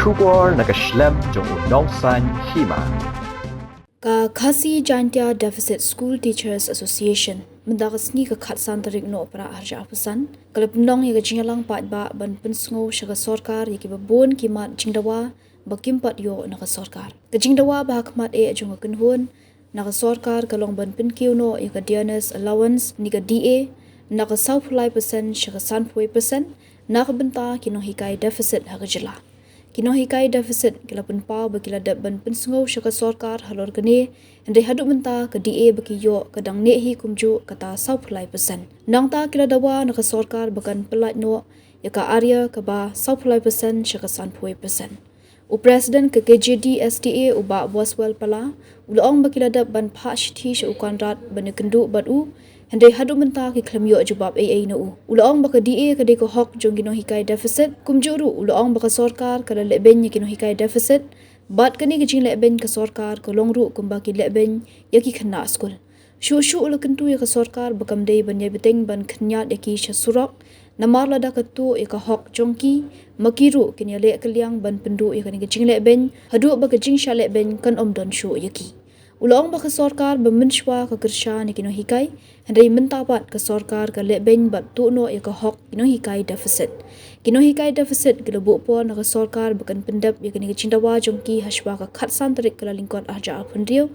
Shukor nakaslem jong unongsan Hima. Ka Khasi Kyntiew Deficit School Teachers Association mendakas ni ka khatsan tarik no para arja apusan kalapnong yaga jingalang pat ba ban pensngo shaga Sorkar yaki babon kimat jingdawa bakimpat yo naka Sorkar ka jingdawa ba hakmat e ajunga kunhun naka Sorkar kalong ban Kyntiew no yaga Dianas allowance ni ka DA naka 9% shaga 9% naka benta Nonghikai deficit hagajila Nonghikai deficit kilapun pa bakila dap ban pensngo shaka Sorkar halor kene ande hadu menta ke DA baki yo kadang nehi kumju kata 9% nangta kila dawa naka Sorkar bakan pelat no yaka area ka ba 9% shaka 9%. U president ke KJD STA uba waswal pala ulong bakila dap ban pha shthi shu kanrat ban kendu badu Hande hadu menta ki klamyo jubab AA na u. Ulaong baka DA kade ko hok jong Nonghikai deficit. Kumjuru ulaong baka Sorkar kada leben ya Nonghikai deficit. Bat kani kajing leben ka Sorkar ko longru kumba ki leben ya ki khanna skul. Shu ula kentu ya ka Sorkar bakam day ban ya beteng ban Khynñiat ya ki Surok. Namar lada katu ya ka hok jongki. Makiru kini ya le kaliang ban pendu ya kani kajing leben. Hadu baka jing sha leben kan omdon shu ya ki. Ulaong baka Sorkar bermensywa ke Pyrshang ni Nonghikai hendai mentapat ke Sorkar ke leben bat tuno ya ke hok Nonghikai deficit. Nonghikai deficit gelebuk pon ke Sorkar bukan pendap ya kini Dawa jongki haswa ke khatsan tarik ke lingkot arja alpundriu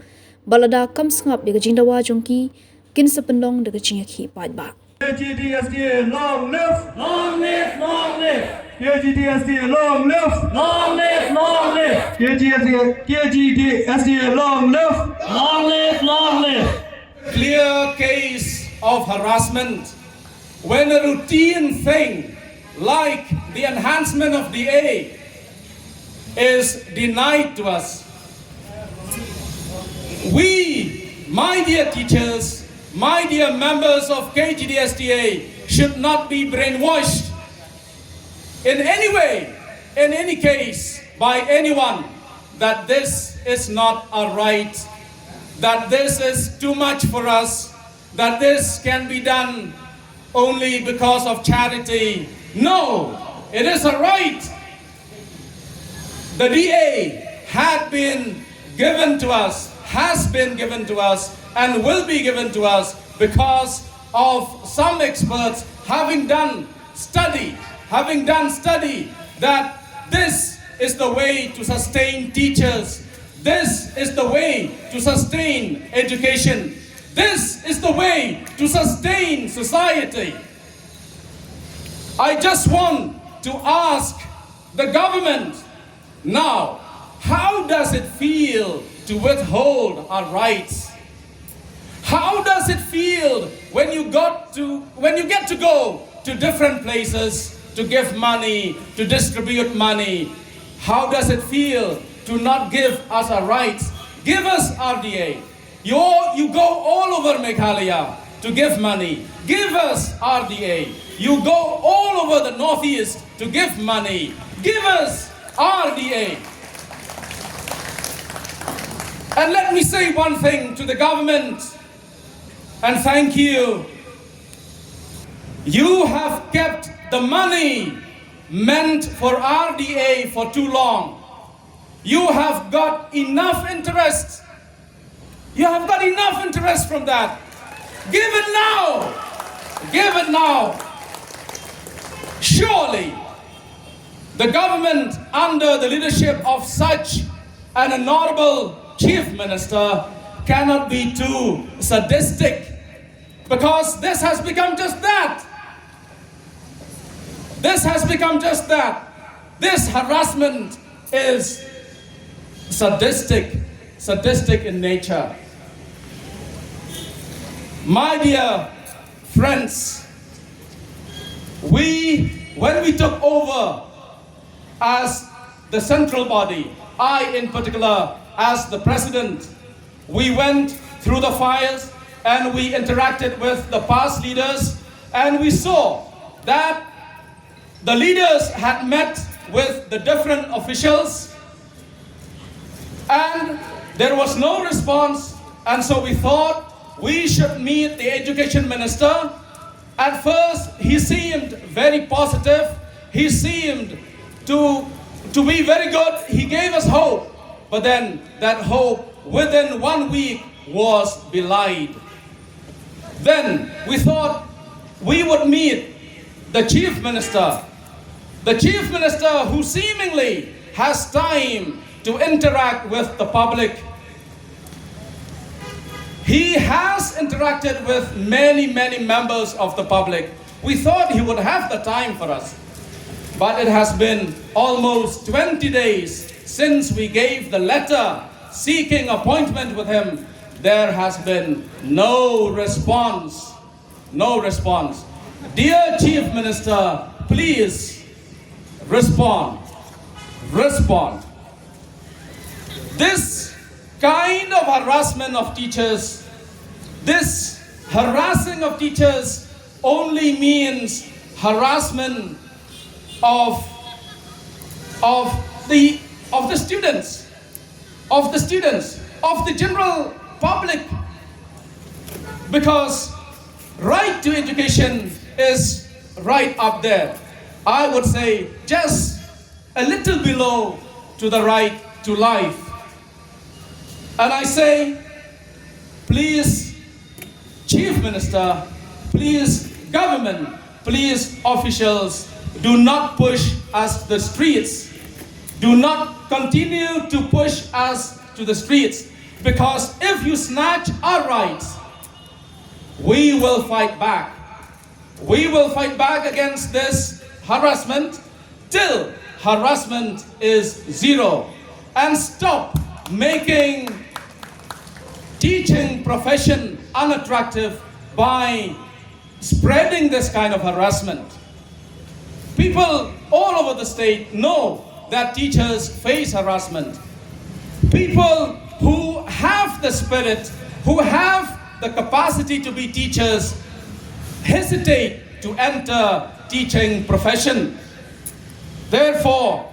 balada kam sengap ya ke Dawa jongki kin sependong de ke cingaki pat ba. KGDSDA long live! Long live, long live! KGDSDA long live! Long live, long live! KGDSDA long live! Long live, long live! Clear case of harassment when a routine thing like the enhancement of DA is denied to us. We, my dear teachers, my dear members of KGDSDA, should not be brainwashed in any way, in any case, by anyone that this is not a right, that this is too much for us, that this can be done only because of charity. No, it is a right. The DA had been given to us, has been given to us, and will be given to us because of some experts having done study that this is the way to sustain teachers, this is the way to sustain education, this is the way to sustain society. I just want to ask the government now, how does it feel to withhold our rights? How does it feel when you get to go to different places to give money, to distribute money? How does it feel to not give us our rights? Give us RDA. You go all over Meghalaya to give money. Give us RDA. You go all over the Northeast to give money. Give us RDA. And let me say one thing to the government, and thank you. You have kept the money meant for RDA for too long. You have got enough interest. You have got enough interest from that. Give it now. Give it now. Surely, the government under the leadership of such an honorable Chief Minister cannot be too sadistic, because this has become just that. This has become just that. This harassment is sadistic in nature. My dear friends, when we took over as the central body, I in particular as the president, we went through the files and we interacted with the past leaders, and we saw that the leaders had met with the different officials and there was no response, and so we thought we should meet the education minister. At first he seemed very positive, he seemed to to be very good. He gave us hope, but then that hope within 1 week was belied. Then we thought we would meet the chief minister who seemingly has time to interact with the public. He has interacted with many members of the public. We thought he would have the time for us. But it has been almost 20 days since we gave the letter seeking appointment with him. There has been no response. No response. Dear Chief Minister, please respond. Respond. This kind of harassment of teachers, this harassing of teachers only means harassment of the students, of the general public, because right to education is right up there. I would say just a little below to the right to life. And I say, please, Chief Minister, please, government, please, officials, do not push us to the streets. Do not continue to push us to the streets, because if you snatch our rights, we will fight back. We will fight back against this harassment till harassment is zero, and stop making teaching profession unattractive by spreading this kind of harassment. People all over the state know that teachers face harassment. People who have the spirit, who have the capacity to be teachers, hesitate to enter teaching profession. Therefore,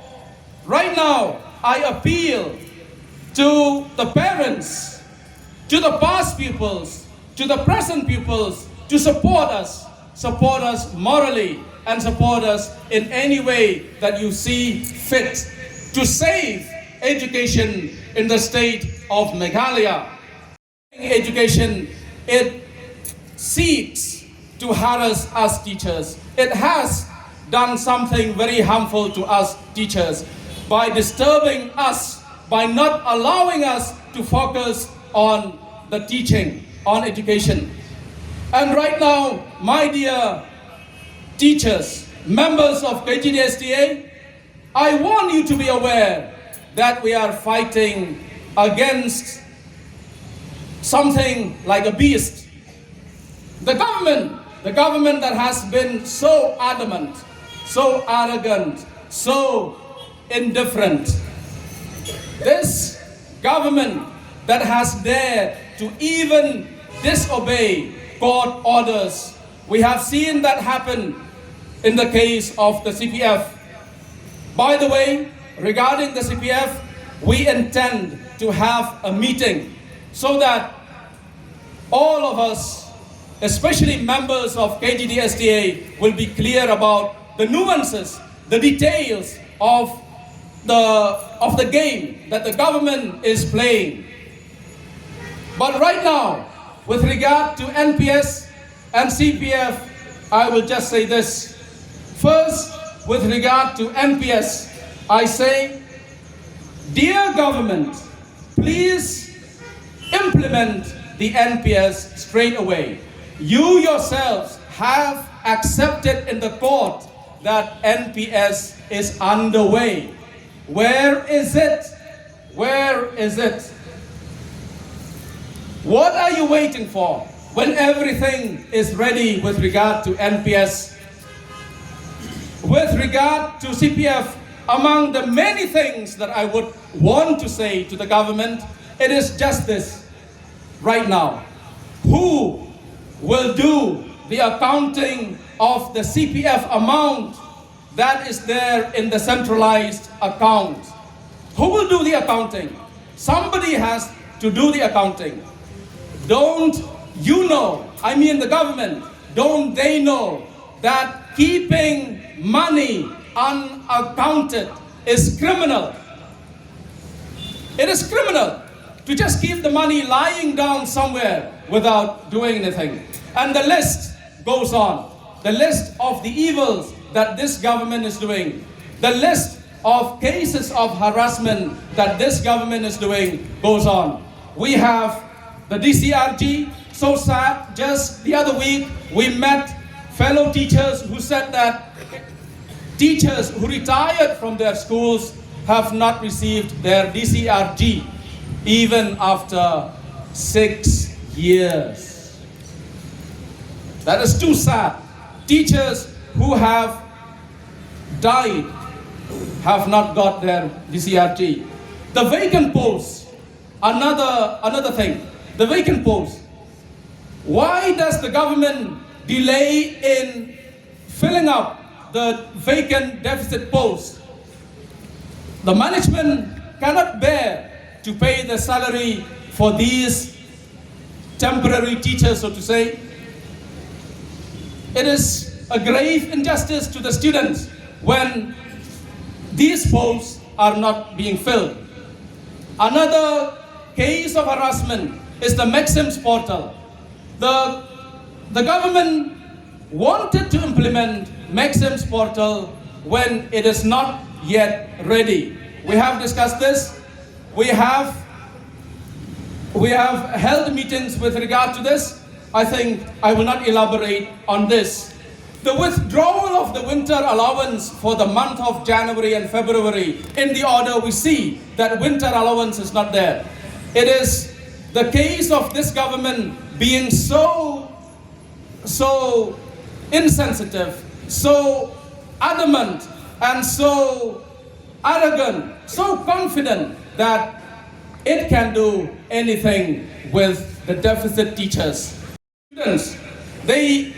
right now, I appeal to the parents, to the past pupils, to the present pupils, to support us morally, and support us in any way that you see fit to save education in the state of Meghalaya. Education, it seeks to harass us teachers. It has done something very harmful to us teachers by disturbing us, by not allowing us to focus on the teaching, on education. And right now, my dear teachers, members of KGDSTA, I want you to be aware that we are fighting against something like a beast. The government that has been so adamant, so arrogant, so indifferent. This government that has dared to even disobey court orders. We have seen that happen in the case of the CPF. By the way, regarding the CPF, we intend to have a meeting so that all of us, especially members of KGDSTA, will be clear about the nuances, the details of the game that the government is playing. But right now, with regard to NPS and CPF, I will just say this. First, with regard to NPS, I say, dear government, please implement the NPS straight away. You yourselves have accepted in the court that NPS is underway. Where is it? Where is it? What are you waiting for when everything is ready with regard to NPS? With regard to CPF, among the many things that I would want to say to the government, it is just this right now. Who will do the accounting of the CPF amount that is there in the centralized account? Who will do the accounting? Somebody has to do the accounting. Don't you know, I mean the government, don't they know that keeping money unaccounted is criminal. It is criminal to just keep the money lying down somewhere without doing anything. And the list goes on. The list of the evils that this government is doing. The list of cases of harassment that this government is doing goes on. We have the DCRG, so sad. Just the other week, we met fellow teachers who said that teachers who retired from their schools have not received their DCRG even after 6 years. That is too sad. Teachers who have died have not got their DCRG. The vacant posts, another thing. The vacant posts. Why does the government delay in filling up the vacant deficit posts? The management cannot bear to pay the salary for these temporary teachers, so to say. It is a grave injustice to the students when these posts are not being filled. Another case of harassment is the Maxims portal. The government wanted to implement Maxims portal when it is not yet ready. We have discussed this. We have held meetings with regard to this. I think I will not elaborate on this. The withdrawal of the winter allowance for the month of January and February, in the order we see that winter allowance is not there. It is the case of this government being so insensitive, so adamant, and so arrogant, so confident that it can do anything with the deficit teachers. Students, they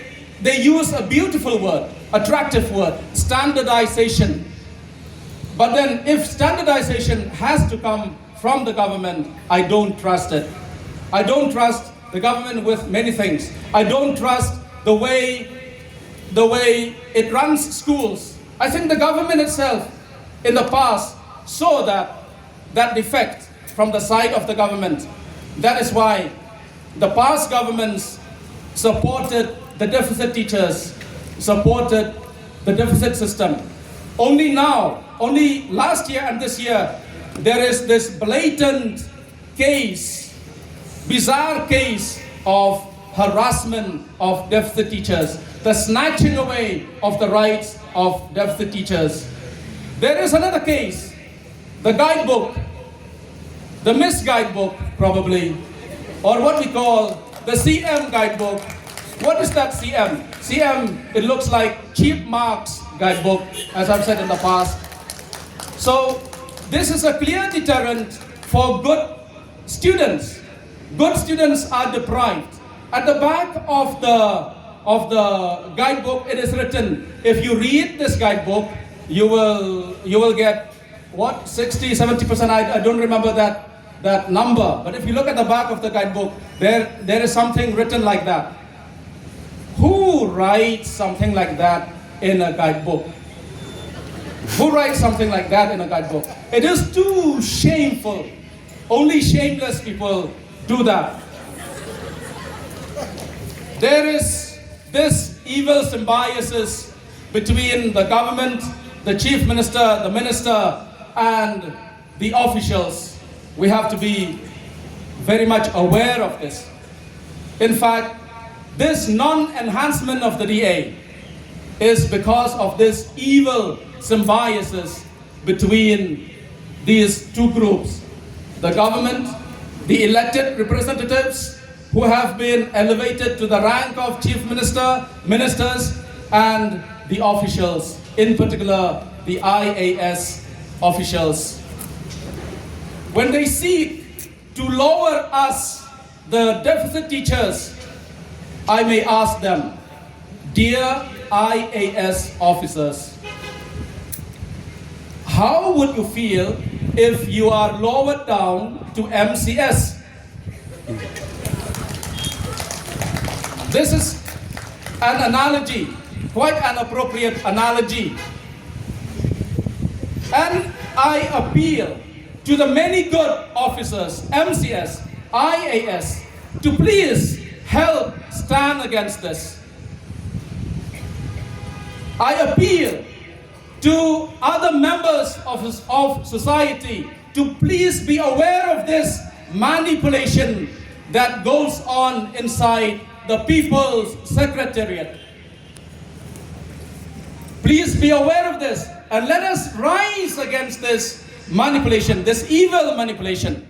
use a beautiful word, attractive word, standardization. But then if standardization has to come from the government, I don't trust it. I don't trust the government with many things. I don't trust the way it runs schools. I think the government itself in the past saw that defect from the side of the government. That is why the past governments supported the deficit teachers, supported the deficit system. Only now, only last year and this year, there is this blatant case, bizarre case of harassment of deficit teachers, the snatching away of the rights of deficit teachers. There is another case, the guidebook, the Miss Guidebook probably, or what we call the CM Guidebook. What is that CM? CM, it looks like cheap marks guidebook, as I've said in the past. So this is a clear deterrent for good students. Good students are deprived. At the back of the guidebook, it is written, if you read this guidebook, you will get what, 60-70%, I don't remember that number. But if you look at the back of the guidebook, there is something written like that. Who writes something like that in a guidebook? Who writes something like that in a guidebook? It is too shameful. Only shameless people do that. There is this evil symbiosis between the government, the chief minister, the minister, and the officials. We have to be very much aware of this. In fact, this non-enhancement of the DA is because of this evil symbiosis between these two groups. The government, the elected representatives who have been elevated to the rank of chief minister, ministers, and the officials, in particular the IAS officials. When they seek to lower us, the deficit teachers, I may ask them, dear IAS officers, how would you feel if you are lowered down to MCS? This is an analogy, quite an appropriate analogy. And I appeal to the many good officers, MCS, IAS, to please help stand against this. I appeal to other members of society to please be aware of this manipulation that goes on inside the People's Secretariat. Please be aware of this and let us rise against this manipulation, this evil manipulation.